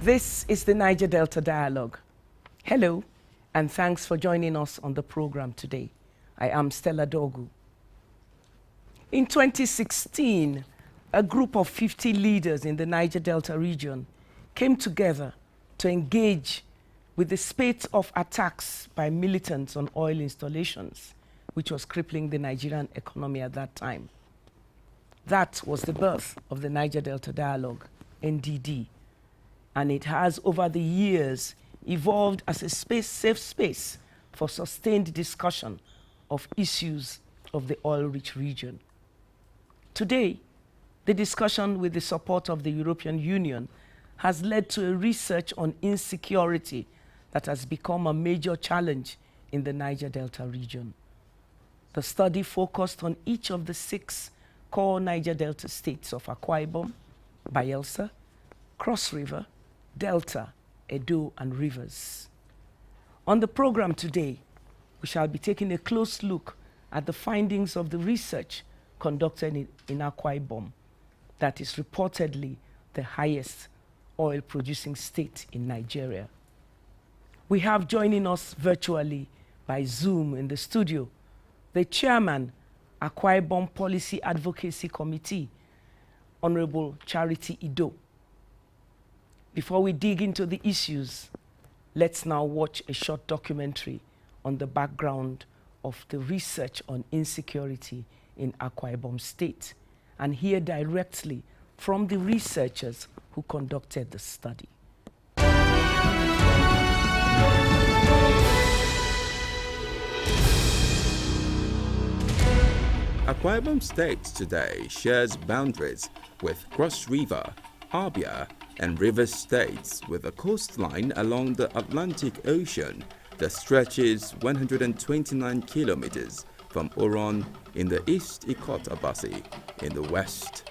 This is the Niger Delta Dialogue. Hello, and thanks for joining us on the program today. I am Stella Dogu. In 2016, a group of 50 leaders in the Niger Delta region came together to engage with the spate of attacks by militants on oil installations, which was crippling the Nigerian economy at that time. That was the birth of the Niger Delta Dialogue, NDD, and it has over the years evolved as a safe space for sustained discussion of issues of the oil-rich region. Today, the discussion with the support of the European Union has led to a research on insecurity that has become a major challenge in the Niger Delta region. The study focused on each of the 6 core Niger Delta states of Akwa Ibom, Bayelsa, Cross River, Delta, Edo, and Rivers. On the program today, we shall be taking a close look at the findings of the research conducted in Akwa Ibom, that is reportedly the highest oil-producing state in Nigeria. We have joining us virtually by Zoom in the studio, the chairman, Akwa Ibom Policy Advocacy Committee, Honorable Charity Ido. Before we dig into the issues, let's now watch a short documentary on the background of the research on insecurity in Akwa Ibom State and hear directly from the researchers who conducted the study. Akwa Ibom State today shares boundaries with Cross River, Abia, and Rivers states with a coastline along the Atlantic Ocean that stretches 129 kilometers from Oron in the east, Ikot Abasi in the west.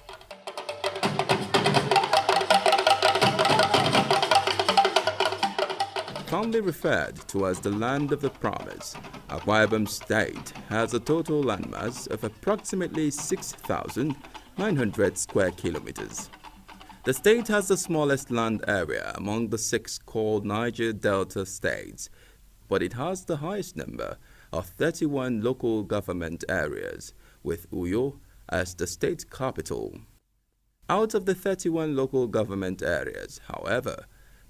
Fondly referred to as the land of the promise, Akwa Ibom State has a total landmass of approximately 6,900 square kilometers. The state has the smallest land area among the 6 called Niger Delta states, but it has the highest number of 31 local government areas, with Uyo as the state capital. Out of the 31 local government areas, however,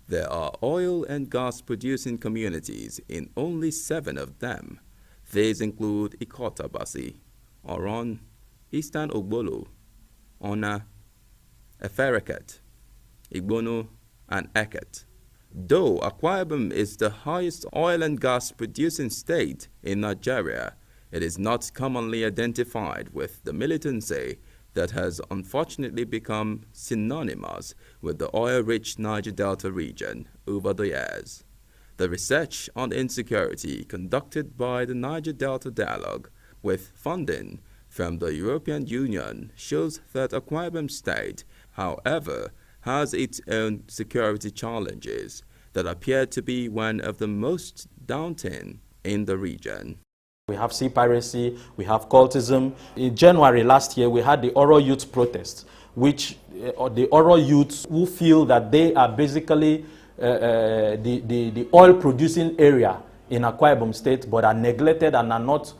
there are oil and gas producing communities in only 7 of them. These include Ikot Abasi, Oron, Eastern Ogbolo, Ona, Eferiket, Igbono, and Eket. Though Akwa Ibom is the highest oil and gas producing state in Nigeria, it is not commonly identified with the militancy that has unfortunately become synonymous with the oil-rich Niger Delta region over the years. The research on insecurity conducted by the Niger Delta Dialogue with funding from the European Union shows that Akwa Ibom State, however, has its own security challenges that appear to be one of the most daunting in the region. We have sea piracy, we have cultism. In January last year, we had the Oro Youth protest, which the Oro youths who feel that they are basically the oil-producing area in Akwa Ibom State, but are neglected and are not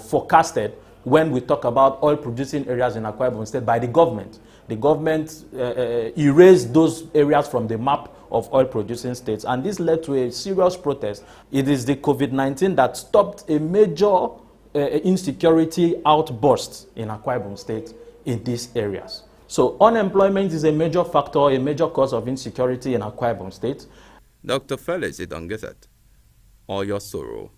forecasted when we talk about oil-producing areas in Akwa Ibom State by the government. The government erased those areas from the map of oil-producing states, and this led to a serious protest. It is the COVID-19 that stopped a major insecurity outburst in Akwa Ibom State in these areas. So unemployment is a major factor, a major cause of insecurity in Akwa Ibom State. Dr. Felix Idangeset, Oyosoro,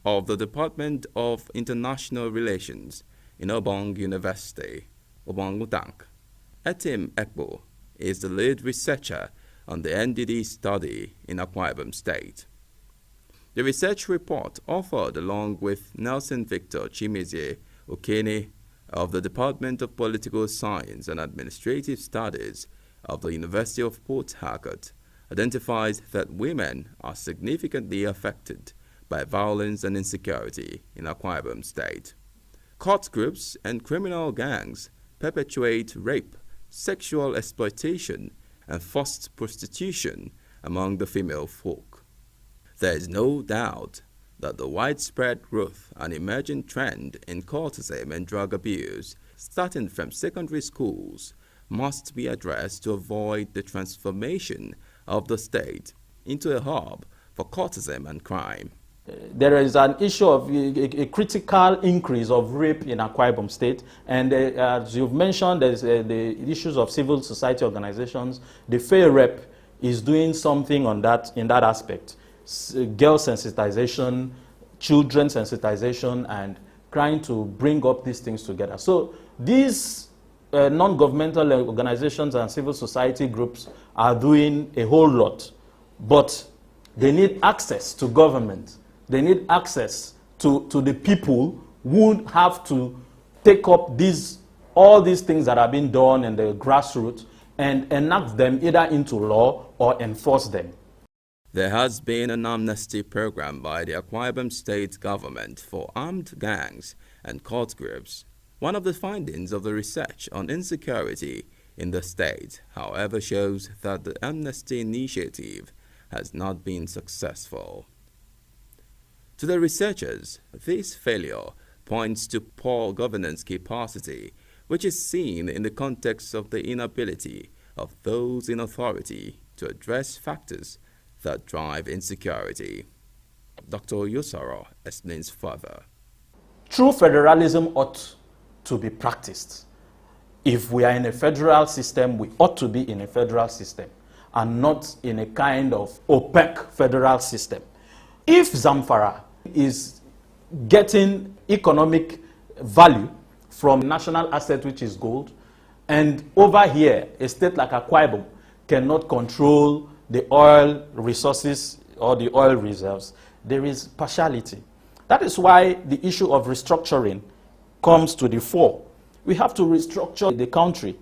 of the Department of International Relations in Obong University, Obong Utank. Etim Ekbo is the lead researcher on the NDD study in Akwa Ibom State. The research report offered along with Nelson Victor Chimezie Okene of the Department of Political Science and Administrative Studies of the University of Port Harcourt identifies that women are significantly affected by violence and insecurity in Akwa Ibom State. Cult groups and criminal gangs perpetuate rape, sexual exploitation, and forced prostitution among the female folk. There is no doubt that the widespread growth and emerging trend in courtesan and drug abuse, starting from secondary schools, must be addressed to avoid the transformation of the state into a hub for courtesan and crime. There is an issue of a critical increase of rape in Akwa Ibom State, and as you've mentioned, there's the issues of civil society organizations. The Fair Rep is doing something on that in that aspect. Girl sensitization, children sensitization, and trying to bring up these things together. So these non-governmental organizations and civil society groups are doing a whole lot, but they need access to government. They need access to the people who have to take up all these things that are being done in the grassroots and enact them either into law or enforce them. There has been an amnesty program by the Akwa Ibom state government for armed gangs and cult groups. One of the findings of the research on insecurity in the state, however, shows that the amnesty initiative has not been successful. To the researchers, this failure points to poor governance capacity, which is seen in the context of the inability of those in authority to address factors that drive insecurity. Dr. Yusoro explains further. True federalism ought to be practiced. If we are in a federal system, we ought to be in a federal system and not in a kind of opaque federal system. If Zamfara is getting economic value from national asset, which is gold, and over here, a state like Akwa Ibom cannot control the oil resources or the oil reserves, there is partiality. That is why the issue of restructuring comes to the fore. We have to restructure the country.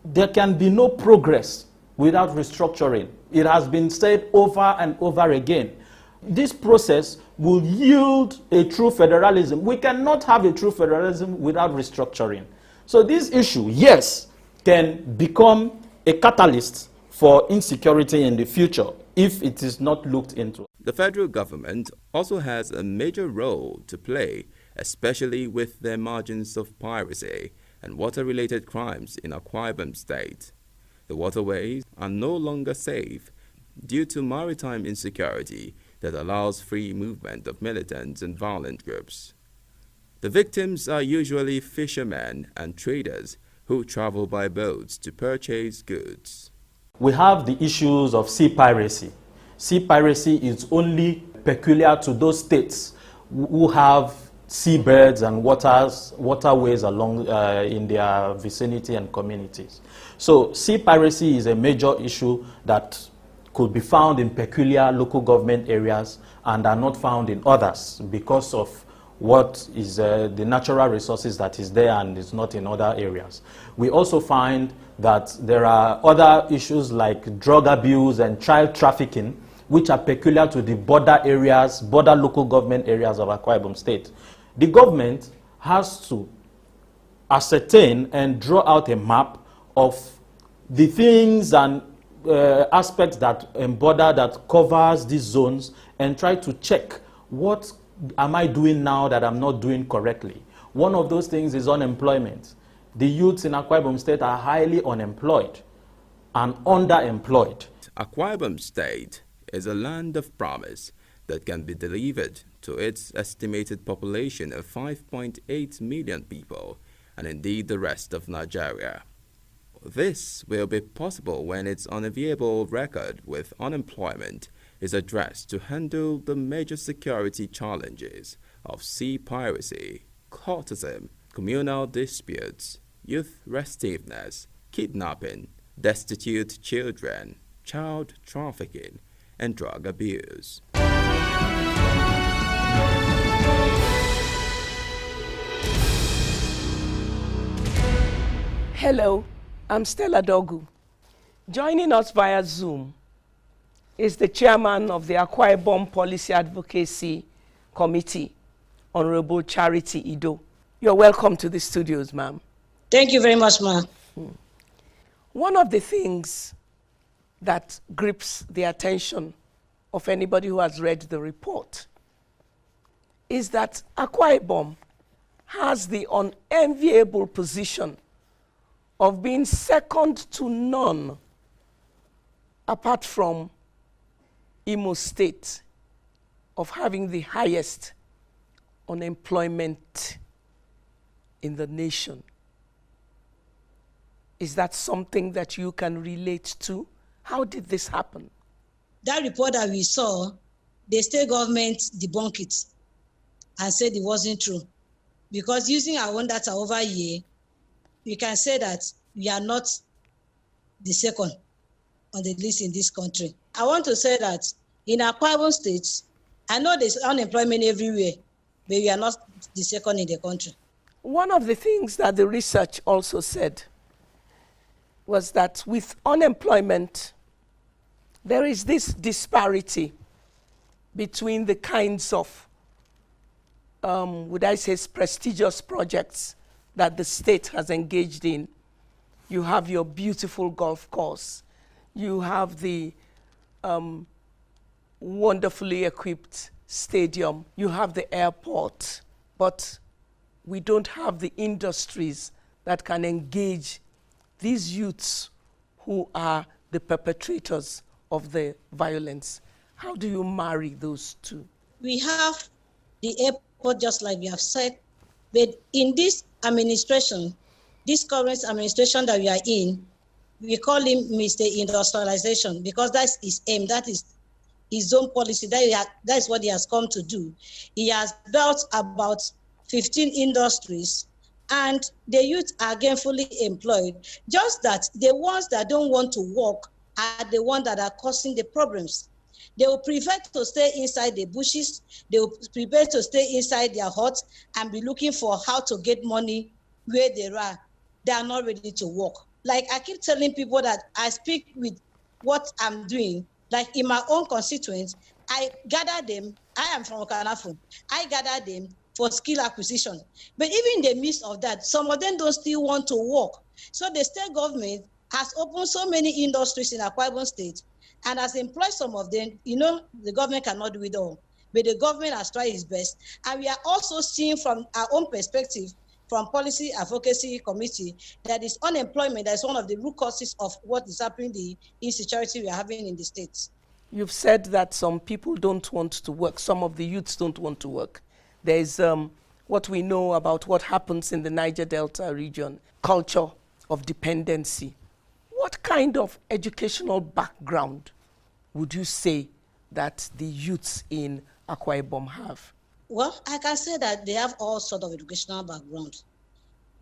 There can be no progress without restructuring. It has been said over and over again. This process will yield a true federalism. We cannot have a true federalism without restructuring. So this issue, yes, can become a catalyst for insecurity in the future if it is not looked into. The federal government also has a major role to play, especially with the emergence of piracy and water-related crimes in Akwa Ibom State. The waterways are no longer safe due to maritime insecurity that allows free movement of militants and violent groups. The victims are usually fishermen and traders who travel by boats to purchase goods. We have the issues of sea piracy. Sea piracy is only peculiar to those states who have seabirds and waterways along in their vicinity and communities. So sea piracy is a major issue that could be found in peculiar local government areas and are not found in others because of what is the natural resources that is there and is not in other areas. We also find that there are other issues like drug abuse and child trafficking, which are peculiar to the border areas, border local government areas of Akwa Ibom State. The government has to ascertain and draw out a map of the things and aspects that border that covers these zones and try to check what am I doing now that I'm not doing correctly. One of those things is unemployment. The youths in Akwa Ibom State are highly unemployed and underemployed. Akwa Ibom State is a land of promise that can be delivered to its estimated population of 5.8 million people, and indeed the rest of Nigeria. This will be possible when its unenviable record with unemployment is addressed to handle the major security challenges of sea piracy, courtesan, communal disputes, youth restiveness, kidnapping, destitute children, child trafficking, and drug abuse. Hello, I'm Stella Dogu. Joining us via Zoom is the chairman of the Akwa Ibom Policy Advocacy Committee, Honorable Charity Ido. You're welcome to the studios, ma'am. Thank you very much, ma'am. One of the things that grips the attention of anybody who has read the report is that Akwa Ibom has the unenviable position of being second to none, apart from Imo State, of having the highest unemployment in the nation. Is that something that you can relate to? How did this happen? That report that we saw, the state government debunked it and said it wasn't true. Because using our own data over a year, we can say that we are not the second on the list in this country. I want to say that in Akwa Ibom State, I know there's unemployment everywhere, but we are not the second in the country. One of the things that the research also said was that with unemployment, there is this disparity between the kinds of, would I say, prestigious projects that the state has engaged in. You have your beautiful golf course. You have the wonderfully equipped stadium. You have the airport. But we don't have the industries that can engage these youths who are the perpetrators of the violence. How do you marry those two? We have the airport, just like we have said, but in this administration, this current administration that we are in, we call him Mr. Industrialization, because that's his aim, that is his own policy, that's what he has come to do. He has built about 15 industries, and the youth are gainfully employed. Just that the ones that don't want to work are the ones that are causing the problems. They will prefer to stay inside the bushes. They will prefer to stay inside their huts and be looking for how to get money where they are. They are not ready to work. Like I keep telling people that I speak with what I'm doing. Like in my own constituents, I gather them. I am from Okanafu. I gather them for skill acquisition. But even in the midst of that, some of them don't still want to work. So the state government has opened so many industries in Akwa Ibom State and has employed some of them. You know, the government cannot do it all, but the government has tried its best. And we are also seeing from our own perspective, from Policy Advocacy Committee, that is unemployment that is one of the root causes of what is happening, the insecurity we are having in the states. You've said that some people don't want to work. Some of the youths don't want to work. There's what we know about what happens in the Niger Delta region, culture of dependency. What kind of educational background would you say that the youths in Akwa Ibom have? Well, I can say that they have all sorts of educational background.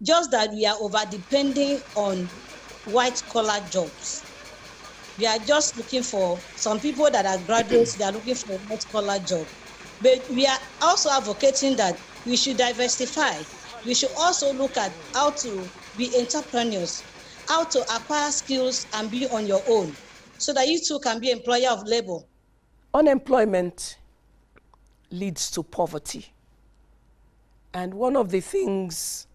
Just that we are over-depending on white-collar jobs. We are just looking for some people that are graduates, they are looking for a white-collar job. But we are also advocating that we should diversify. We should also look at how to be entrepreneurs, how to acquire skills and be on your own, so that you too can be employer of labor. Unemployment leads to poverty. And one of the things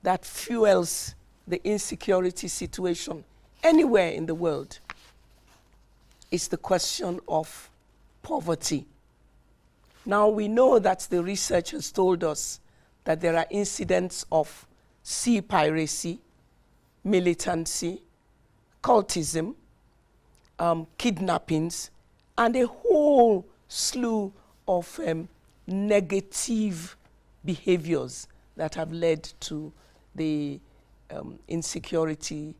that fuels the insecurity situation anywhere in the world is the question of poverty. Now we know that the research has told us that there are incidents of sea piracy, militancy, cultism, kidnappings, and a whole slew of negative behaviors that have led to the insecurity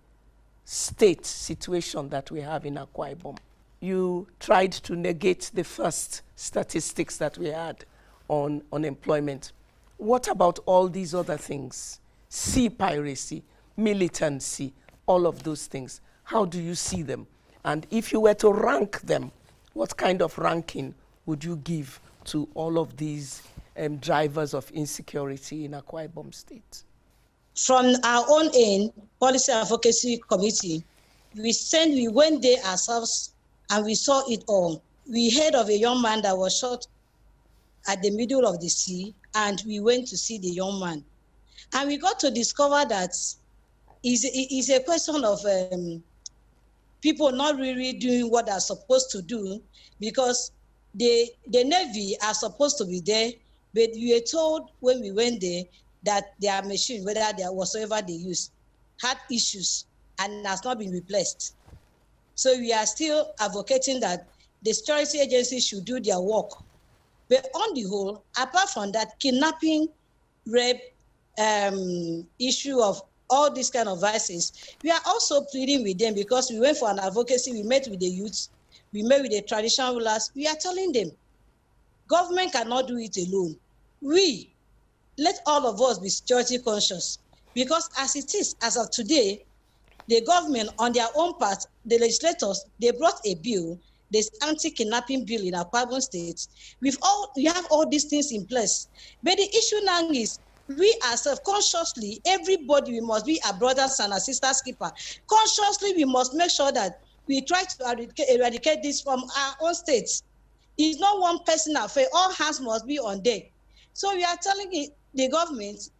state situation that we have in Akwa Ibom. You tried to negate the first statistics that we had on unemployment. What about all these other things? Sea piracy, militancy, all of those things. How do you see them? And if you were to rank them, what kind of ranking would you give to all of these drivers of insecurity in Akwa Ibom State? From our own end, Policy Advocacy Committee, we went there ourselves and we saw it all. We heard of a young man that was shot at the middle of the sea, and we went to see the young man. And we got to discover that it's a question of people not really doing what they're supposed to do, because the Navy are supposed to be there, but we were told when we went there that their machine, whether they whatsoever they use, had issues and has not been replaced. So we are still advocating that the security agencies should do their work. But on the whole, apart from that, kidnapping, rape, issue of all these kind of vices, we are also pleading with them, because we went for an advocacy, we met with the youths, we met with the traditional rulers. We are telling them, government cannot do it alone. Let all of us be security conscious, because as it is, as of today, the government on their own part, the legislators, they brought a bill, this anti-kidnapping bill in Akwa Ibom State. We have all these things in place. But the issue now is, we ourselves, consciously, everybody, we must be our brothers and our sisters keeper. Consciously, we must make sure that we try to eradicate this from our own states. It's not one person affair. All hands must be on deck. So we are telling the government,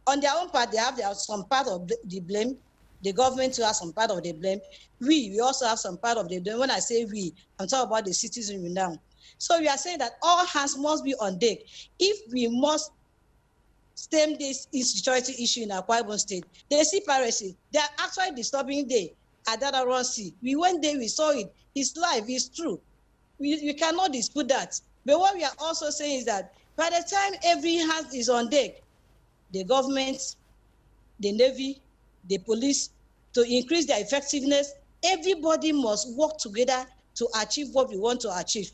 on their own part, they have some part of the blame. The government to have some part of the blame. We also have some part of the blame. When I say we, I'm talking about the citizenry now. So we are saying that all hands must be on deck. If we must stem this insecurity issue in Akwa Ibom State, they see piracy. They are actually disturbing the Adada Sea. We went there, we saw it. It's live, it's true. We cannot dispute that. But what we are also saying is that by the time every hand is on deck, the government, the Navy, the police, to increase their effectiveness, everybody must work together to achieve what we want to achieve.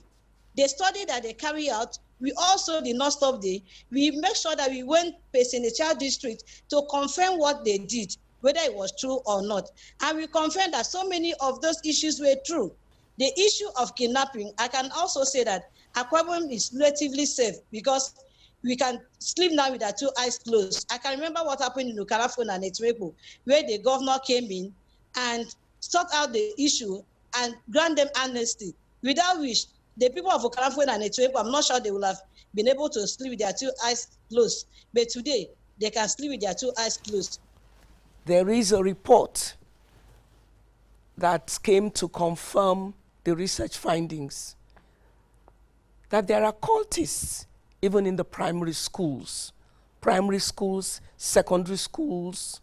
The study that they carry out, we also did not stop there. We make sure that we went in the child district to confirm what they did, whether it was true or not. And we confirmed that so many of those issues were true. The issue of kidnapping, I can also say that Akwa Ibom is relatively safe, because we can sleep now with our two eyes closed. I can remember what happened in Ukarafon and Etwepo, where the governor came in and sought out the issue and grant them amnesty, without which the people of Ukarafon and Etwepo, I'm not sure they will have been able to sleep with their two eyes closed. But today, they can sleep with their two eyes closed. There is a report that came to confirm the research findings that there are cultists even in the primary schools, secondary schools,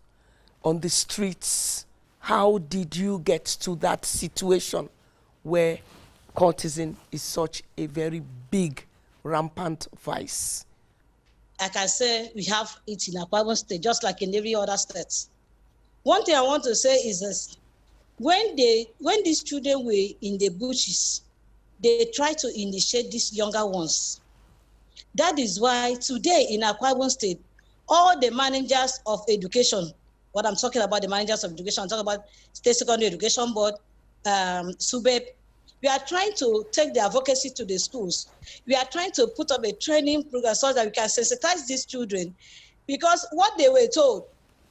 on the streets. How did you get to that situation where cultism is such a very big, rampant vice? I can say we have it in Akwa Ibom State, just like in every other state. One thing I want to say is this: when these children were in the bushes, they try to initiate these younger ones. That is why today in Akwa Ibom State, all the managers of education, what I'm talking about, the managers of education, I'm talking about State Secondary Education Board, SUBEB, we are trying to take the advocacy to the schools. We are trying to put up a training program so that we can sensitize these children, because what they were told,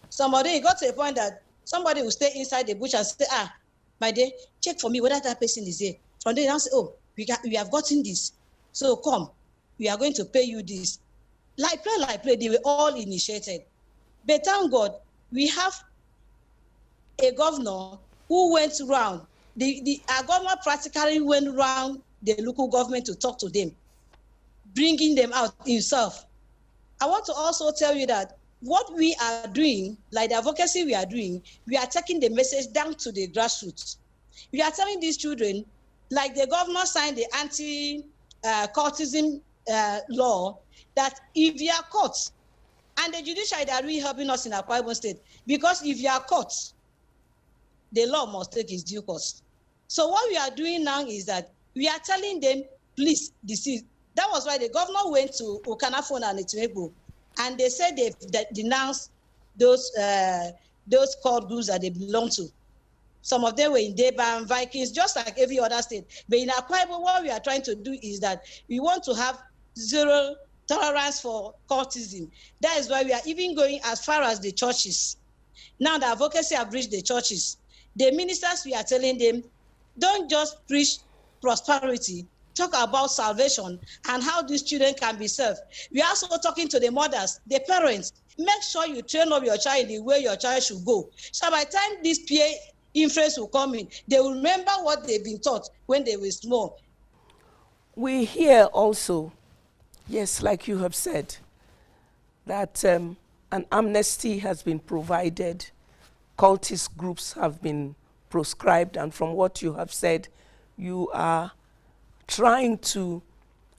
somebody got to a point that somebody will stay inside the bush and say, my dear, check for me whether that person is here. From there, they'll say, oh, we have gotten this. So come, we are going to pay you this. Like play, they were all initiated. But thank God, we have a governor who went around. Our governor practically went around the local government to talk to them, bringing them out himself. I want to also tell you that what we are doing, like the advocacy we are doing, we are taking the message down to the grassroots. We are telling these children, like the governor signed the anti-cultism law, that if you are caught, and the judiciary are really helping us in Akwa Ibom State, because if you are caught, the law must take its due course. So what we are doing now is that we are telling them, please desist. That was why the governor went to Okanafon and Etwepo, and they said they denounced those cult groups that they belong to. Some of them were in Deba and Vikings, just like every other state. But in Akwa Ibom, what we are trying to do is that we want to have zero tolerance for cultism. That is why we are even going as far as the churches. Now the advocacy have reached the churches. The ministers, we are telling them, don't just preach prosperity, talk about salvation and how these children can be served. We are also talking to the mothers, the parents. Make sure you train up your child in the way your child should go. So by the time this PA inference will come in. They will remember what they've been taught when they were small. We hear also, yes, like you have said, that an amnesty has been provided, cultist groups have been proscribed, and from what you have said, you are trying to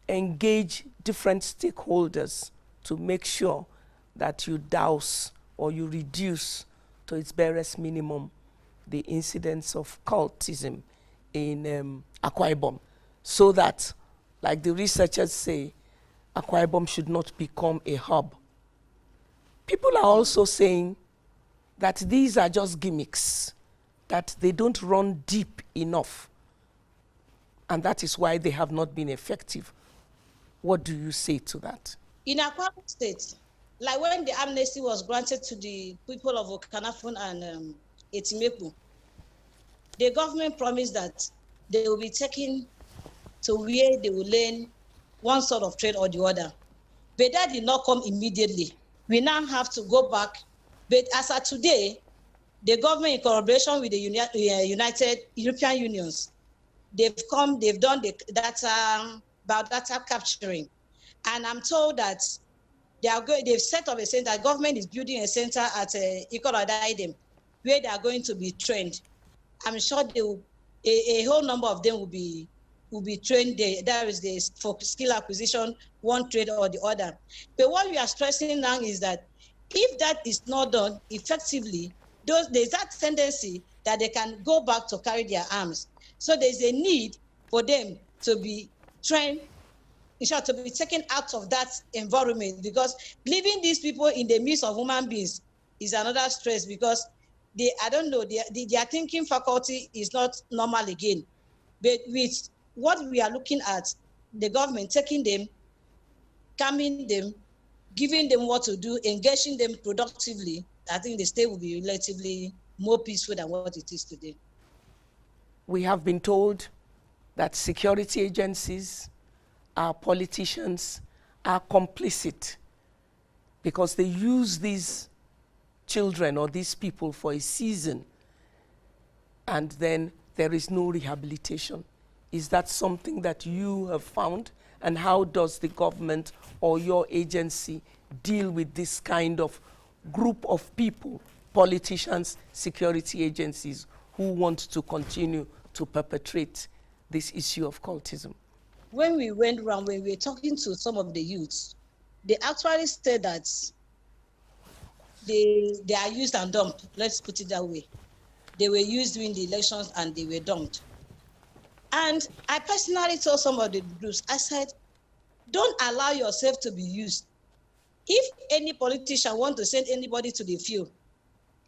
engage different stakeholders to make sure that you douse or you reduce to its barest minimum the incidence of cultism in Akwa Ibom, so that, like the researchers say, Akwa Ibom should not become a hub. People are also saying that these are just gimmicks, that they don't run deep enough, and that is why they have not been effective. What do you say to that? In Akwa State, like when the amnesty was granted to the people of Okanafun and Etimeku, the government promised that they will be taken to where they will learn one sort of trade or the other. But that did not come immediately. We now have to go back. But as of today, the government, in collaboration with the United European Unions, they've done the data, about data capturing. And I'm told that they've set up a center, government is building a center at Ikorodaidem, where they are going to be trained. I'm sure they will, a whole number of them will be trained there. That is for skill acquisition, one trade or the other. But what we are stressing now is that if that is not done effectively, there's that tendency that they can go back to carry their arms. So there's a need for them to be trained, in short, to be taken out of that environment, because leaving these people in the midst of human beings is another stress, because I don't know, their thinking faculty is not normal again. But with what we are looking at, the government taking them, calming them, giving them what to do, engaging them productively, I think the state will be relatively more peaceful than what it is today. We have been told that security agencies, our politicians are complicit because they use these children or these people for a season, and then there is no rehabilitation. Is that something that you have found? And how does the government or your agency deal with this kind of group of people, politicians, security agencies, who want to continue to perpetrate this issue of cultism? When we went around, when we were talking to some of the youths, they actually said that they are used and dumped. Let's put it that way. They were used during the elections and they were dumped. And I personally told some of the groups, I said, don't allow yourself to be used. If any politician wants to send anybody to the field,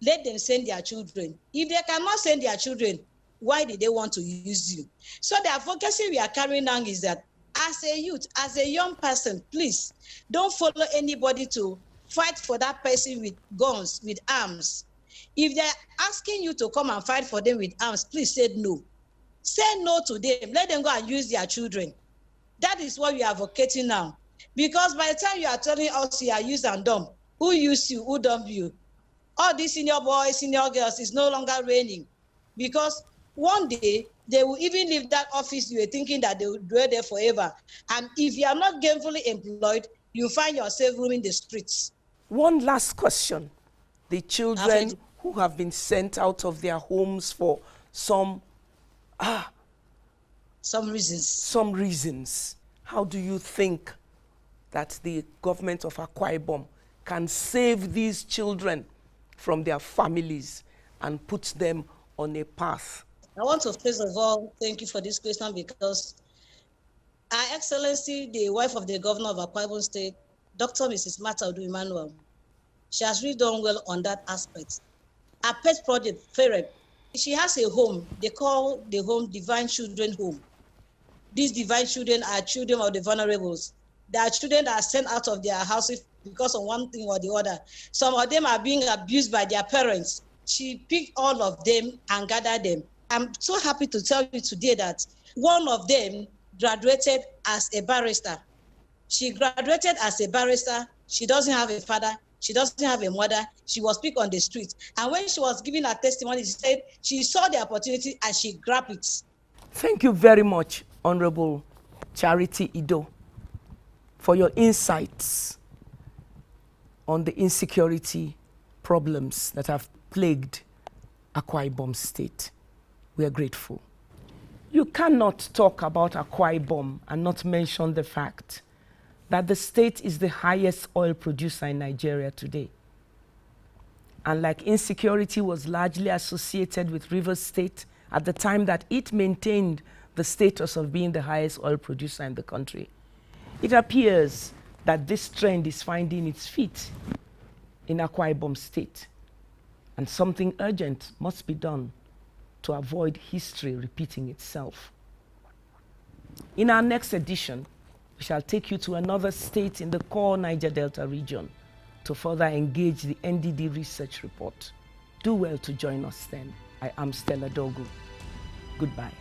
let them send their children. If they cannot send their children, why did they want to use you? So the advocacy we are carrying on is that as a youth, as a young person, please don't follow anybody to fight for that person with guns, with arms. If they're asking you to come and fight for them with arms, please say no. Say no to them. Let them go and use their children. That is what we are advocating now. Because by the time you are telling us you are used and dumb, who used you, who dumped you? All these senior boys, senior girls is no longer reigning. Because one day, they will even leave that office you were thinking that they will dwell there forever. And if you are not gainfully employed, you find yourself roaming the streets. One last question. The children who have been sent out of their homes for some reasons, how do you think that the government of Akwa Ibom can save these children from their families and put them on a path? I want to first of all thank you for this question, because Her Excellency, the wife of the governor of Akwa Ibom State, Dr. Mrs. Martha Odu Emmanuel, she has really done well on that aspect. Her pet project, Ferret, she has a home. They call the home Divine Children Home. These divine children are children of the vulnerables. They are children that are sent out of their houses because of one thing or the other. Some of them are being abused by their parents. She picked all of them and gathered them. I'm so happy to tell you today that one of them graduated as a barrister. She graduated as a barrister. She doesn't have a father. She doesn't have a mother. She was picked on the street. And when she was giving her testimony, she said she saw the opportunity and she grabbed it. Thank you very much, Honorable Charity Ido, for your insights on the insecurity problems that have plagued Akwa Ibom State. We are grateful. You cannot talk about Akwa Ibom and not mention the fact that the state is the highest oil producer in Nigeria today. And like insecurity was largely associated with Rivers State at the time that it maintained the status of being the highest oil producer in the country, it appears that this trend is finding its feet in Akwa Ibom State, and something urgent must be done to avoid history repeating itself. In our next edition, we shall take you to another state in the core Niger Delta region to further engage the NDD research report. Do well to join us then. I am Stella Dogu. Goodbye.